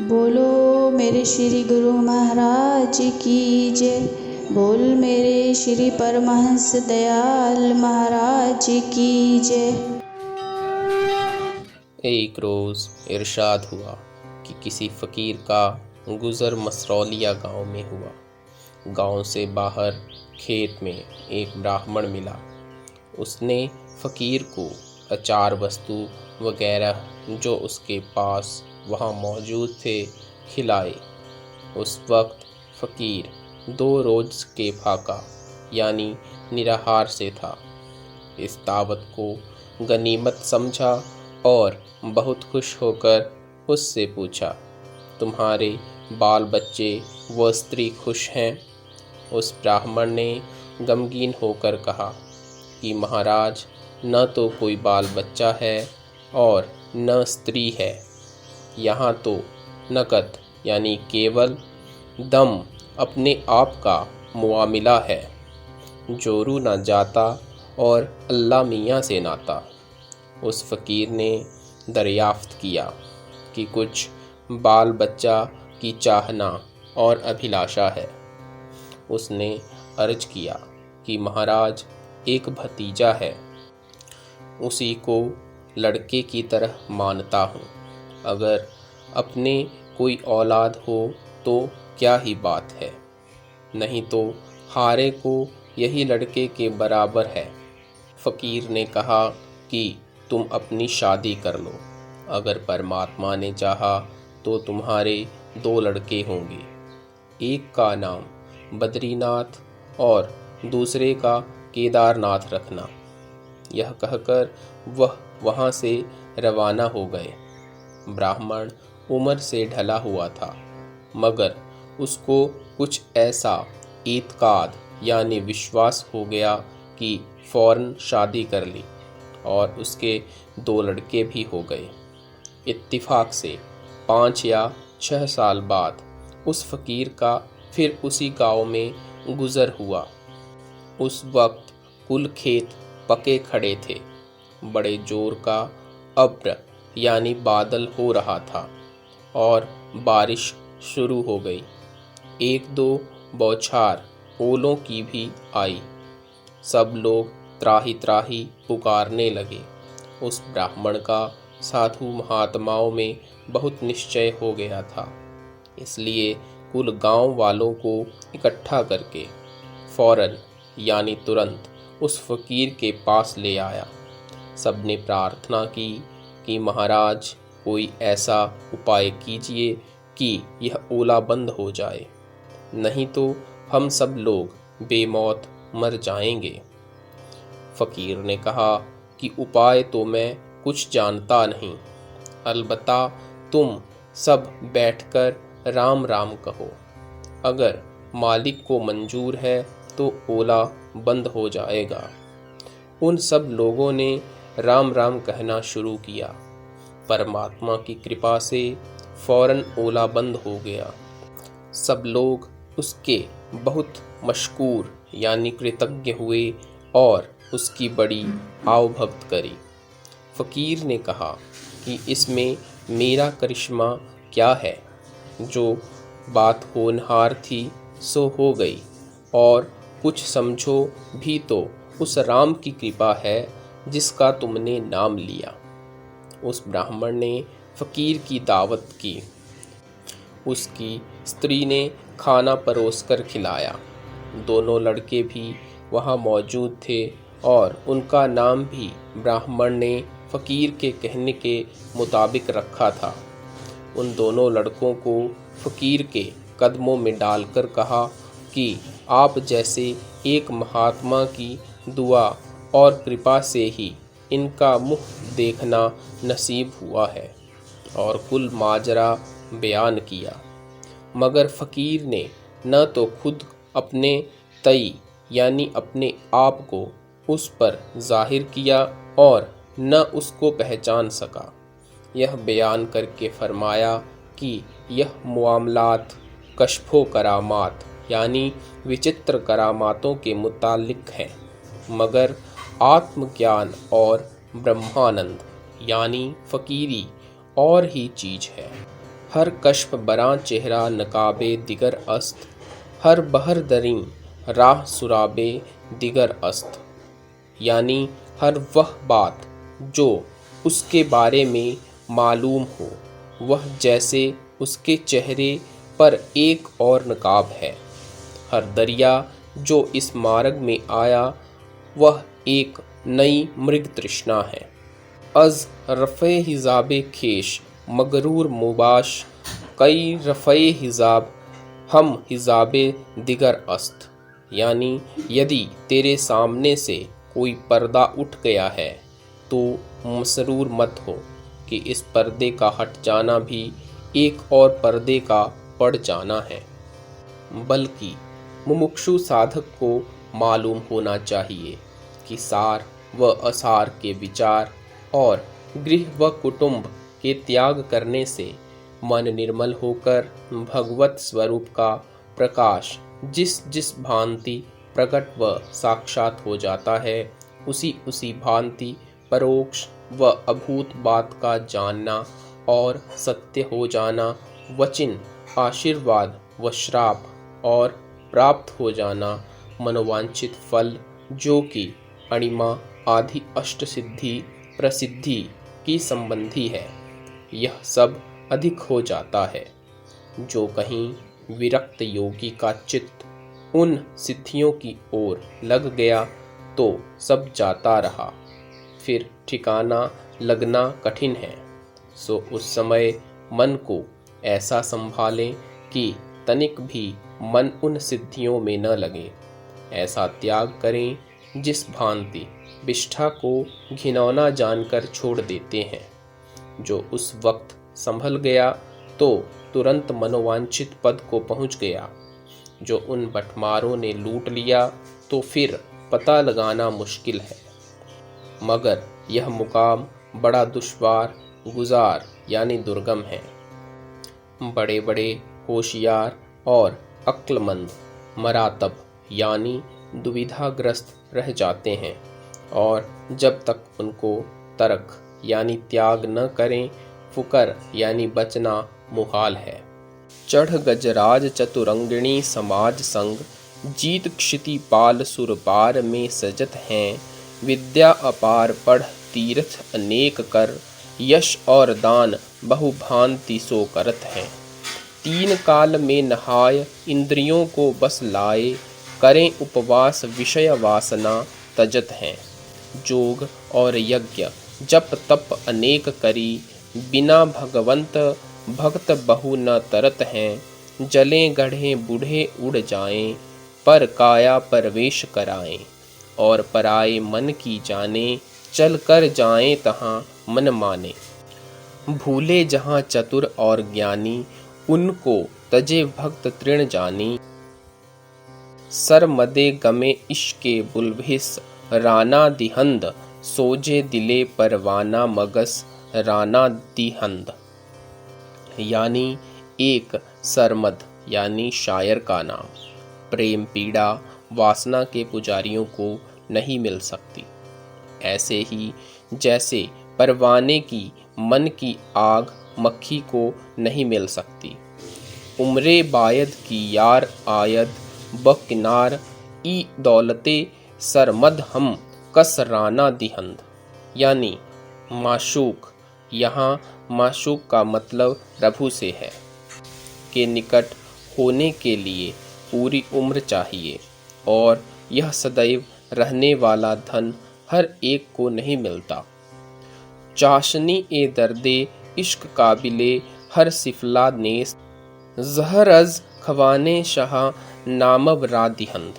बोलो मेरे श्री गुरु महाराज की जय। बोल मेरे श्री परमहंस दयाल महाराज की जय। एक रोज़ इरशाद हुआ कि किसी फ़कीर का गुज़र मसरौलिया गांव में हुआ। गांव से बाहर खेत में एक ब्राह्मण मिला। उसने फ़कीर को अचार वस्तु वगैरह जो उसके पास वहाँ मौजूद थे खिलाए। उस वक्त फ़कीर 2 रोज़ के फाका यानी निराहार से था। इस दावत को गनीमत समझा और बहुत खुश होकर उससे पूछा, तुम्हारे बाल बच्चे व स्त्री खुश हैं? उस ब्राह्मण ने गमगीन होकर कहा कि महाराज, न तो कोई बाल बच्चा है और न स्त्री है। यहाँ तो नकद यानी केवल दम अपने आप का मुआमिला है। जोरू ना जाता और अल्लाह मियाँ से नाता। उस फ़कीर ने दरियाफ्त किया कि कुछ बाल बच्चा की चाहना और अभिलाषा है। उसने अर्ज किया कि महाराज, एक भतीजा है, उसी को लड़के की तरह मानता हूँ। अगर अपने कोई औलाद हो तो क्या ही बात है, नहीं तो हारे को यही लड़के के बराबर है। फ़कीर ने कहा कि तुम अपनी शादी कर लो। अगर परमात्मा ने चाहा तो तुम्हारे 2 लड़के होंगे। एक का नाम बद्रीनाथ और दूसरे का केदारनाथ रखना। यह कहकर वह वहाँ से रवाना हो गए। ब्राह्मण उम्र से ढला हुआ था, मगर उसको कुछ ऐसा इत्काद यानी विश्वास हो गया कि फ़ौरन शादी कर ली और उसके 2 लड़के भी हो गए। इत्तिफाक से 5 या 6 साल बाद उस फ़कीर का फिर उसी गांव में गुज़र हुआ। उस वक्त कुल खेत पके खड़े थे। बड़े जोर का अब्र यानी बादल हो रहा था और बारिश शुरू हो गई। 1-2 बौछार ओलों की भी आई। सब लोग त्राही त्राही पुकारने लगे। उस ब्राह्मण का साधु महात्माओं में बहुत निश्चय हो गया था, इसलिए कुल गांव वालों को इकट्ठा करके फ़ौरन यानी तुरंत उस फ़कीर के पास ले आया। सबने प्रार्थना की कि महाराज, कोई ऐसा उपाय कीजिए कि यह ओला बंद हो जाए, नहीं तो हम सब लोग बेमौत मर जाएंगे। फ़कीर ने कहा कि उपाय तो मैं कुछ जानता नहीं, अलबत्ता तुम सब बैठकर राम राम कहो। अगर मालिक को मंजूर है तो ओला बंद हो जाएगा। उन सब लोगों ने राम राम कहना शुरू किया। परमात्मा की कृपा से फ़ौरन ओला बंद हो गया। सब लोग उसके बहुत मशकूर यानी कृतज्ञ हुए और उसकी बड़ी आवभक्त करी। फ़कीर ने कहा कि इसमें मेरा करिश्मा क्या है? जो बात होनहार थी सो हो गई, और कुछ समझो भी तो उस राम की कृपा है जिसका तुमने नाम लिया। उस ब्राह्मण ने फ़कीर की दावत की। उसकी स्त्री ने खाना परोसकर खिलाया। दोनों लड़के भी वहाँ मौजूद थे और उनका नाम भी ब्राह्मण ने फ़कीर के कहने के मुताबिक रखा था। उन दोनों लड़कों को फ़कीर के कदमों में डालकर कहा कि आप जैसे एक महात्मा की दुआ और कृपा से ही इनका मुख देखना नसीब हुआ है, और कुल माजरा बयान किया। मगर फ़कीर ने न तो खुद अपने तई यानी अपने आप को उस पर ज़ाहिर किया और न उसको पहचान सका। यह बयान करके फरमाया कि यह मामलात कश्फो करामात यानी विचित्र करामातों के मुतालिक हैं, मगर आत्मज्ञान और ब्रह्मानंद यानी फकीरी और ही चीज है। हर कश्फ बरा चेहरा नकाबे दिगर अस्त, हर बहर दरी राह सुराबे दिगर अस्त। यानी हर वह बात जो उसके बारे में मालूम हो, वह जैसे उसके चेहरे पर एक और नकाब है। हर दरिया जो इस मार्ग में आया, वह एक नई मृग तृष्णा है। अज रफ़े हिजाबे खेश मगरूर मुबाश, कई रफ़े हिजाब हम हिजाबे दिगर अस्त। यानी यदि तेरे सामने से कोई पर्दा उठ गया है तो मसरूर मत हो कि इस पर्दे का हट जाना भी एक और पर्दे का पड़ जाना है, बल्कि मुमुक्षु साधक को मालूम होना चाहिए कि सार व असार के विचार और गृह व कुटुंब के त्याग करने से मन निर्मल होकर भगवत स्वरूप का प्रकाश जिस जिस भांति प्रकट व साक्षात हो जाता है, उसी उसी भांति परोक्ष व अभूत बात का जानना और सत्य हो जाना, वचन आशीर्वाद व श्राप और प्राप्त हो जाना, मनोवांछित फल जो कि अणिमा आदि अष्ट सिद्धि प्रसिद्धि की संबंधी है, यह सब अधिक हो जाता है। जो कहीं विरक्त योगी का चित्त उन सिद्धियों की ओर लग गया तो सब जाता रहा, फिर ठिकाना लगना कठिन है। सो उस समय मन को ऐसा संभालें कि तनिक भी मन उन सिद्धियों में न लगे। ऐसा त्याग करें जिस भांति विष्ठा को घिनौना जानकर छोड़ देते हैं। जो उस वक्त संभल गया तो तुरंत मनोवांछित पद को पहुंच गया। जो उन बटमारों ने लूट लिया तो फिर पता लगाना मुश्किल है। मगर यह मुकाम बड़ा दुश्वार गुजार यानी दुर्गम है। बड़े बड़े होशियार और अक्लमंद मरातब यानी दुविधाग्रस्त रह जाते हैं, और जब तक उनको तरक यानी त्याग न करें, फुकर यानी बचना मुहाल है। चढ़ गजराज चतुरंगिणी समाज संग, जीत क्षिति पाल सुरपार में सजत हैं। विद्या अपार पढ़ तीर्थ अनेक कर, यश और दान बहुभांति सो करत हैं। तीन काल में नहाय इंद्रियों को बस लाए, करें उपवास विषय वासना तजत हैं। जोग और यज्ञ जप तप अनेक करी, बिना भगवंत भक्त बहु न तरत हैं। जलें गढ़ें बूढ़े उड़ जाएं, पर काया परवेश कराएं। और पराए मन की जाने, चल कर जाएं तहाँ मन माने। भूले जहाँ चतुर और ज्ञानी, उनको तजे भक्त तृण जानी। सर मदे गमे इश्के बुलभिस, राना दिहंद सोजे दिले परवाना मगस राना दिहंद। यानी एक सरमद यानी शायर का नाम। प्रेम पीड़ा वासना के पुजारियों को नहीं मिल सकती। ऐसे ही जैसे परवाने की मन की आग मक्खी को नहीं मिल सकती। उम्रे बायद की यार आयद, बकिनार ई दौलते सरमद हम कस राना दिहंद। यानी माशूक, यहाँ माशूक का मतलब प्रभु से है, के निकट होने के लिए पूरी उम्र चाहिए, और यह सदैव रहने वाला धन हर एक को नहीं मिलता। चाशनी ए दर्दे इश्क काबिले हर सिफला नेस्त, जहरज खवाने शाह नामब रादिहंद।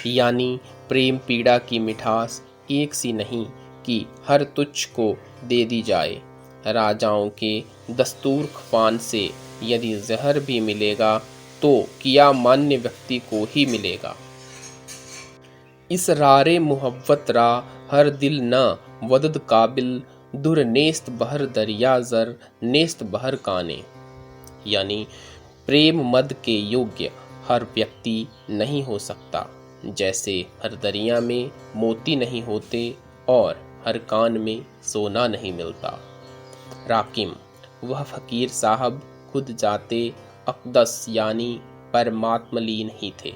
यानी प्रेम पीड़ा की मिठास एक सी नहीं कि हर तुच्छ को दे दी जाए। राजाओं के दस्तूर खवान से यदि जहर भी मिलेगा तो किया मान्य व्यक्ति को ही मिलेगा। इस रारे मुहब्बत रा हर दिल न वदद काबिल, दुर नेस्त बहर दरिया जर नेस्त बहर काने। यानी प्रेम मद के योग्य हर व्यक्ति नहीं हो सकता, जैसे हर दरिया में मोती नहीं होते और हर कान में सोना नहीं मिलता। राकिम, वह फकीर साहब खुद जाते अक़दस यानी परमात्मलीन ही थे,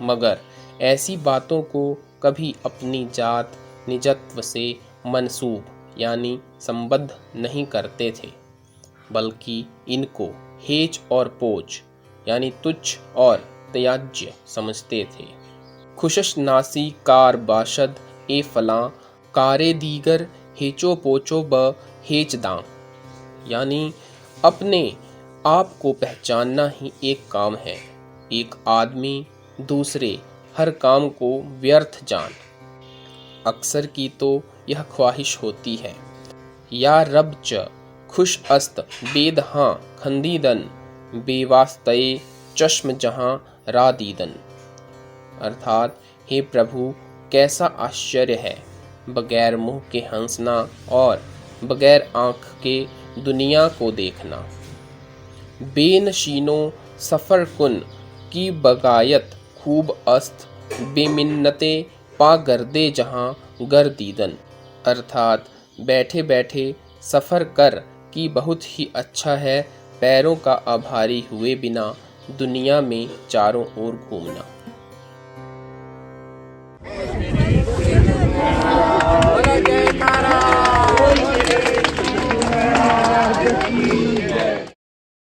मगर ऐसी बातों को कभी अपनी जात निजत्व से मनसूब यानी संबद्ध नहीं करते थे, बल्कि इनको हेच और पोच यानी तुच्छ और त्याज्य समझते थे। खुशश नासी कार बाशद ए फलां कारे दीगर हेचो पोचो ब हेचदां, यानी अपने आप को पहचानना ही एक काम है, एक आदमी दूसरे हर काम को व्यर्थ जान। अक्सर की तो यह ख्वाहिश होती है, या रब च खुश अस्त बेदहां खंदीदन बेवास्तए चश्म जहां रादीदन, अर्थात हे प्रभु, कैसा आश्चर्य है बगैर मुंह के हंसना और बगैर आँख के दुनिया को देखना। बेनशीनो सफ़र कुन की बगायत खूब अस्त बेमिन्नते पा गर्दे जहाँ गर्दीदन, अर्थात बैठे बैठे सफ़र कर कि बहुत ही अच्छा है पैरों का आभारी हुए बिना दुनिया में चारों ओर घूमना।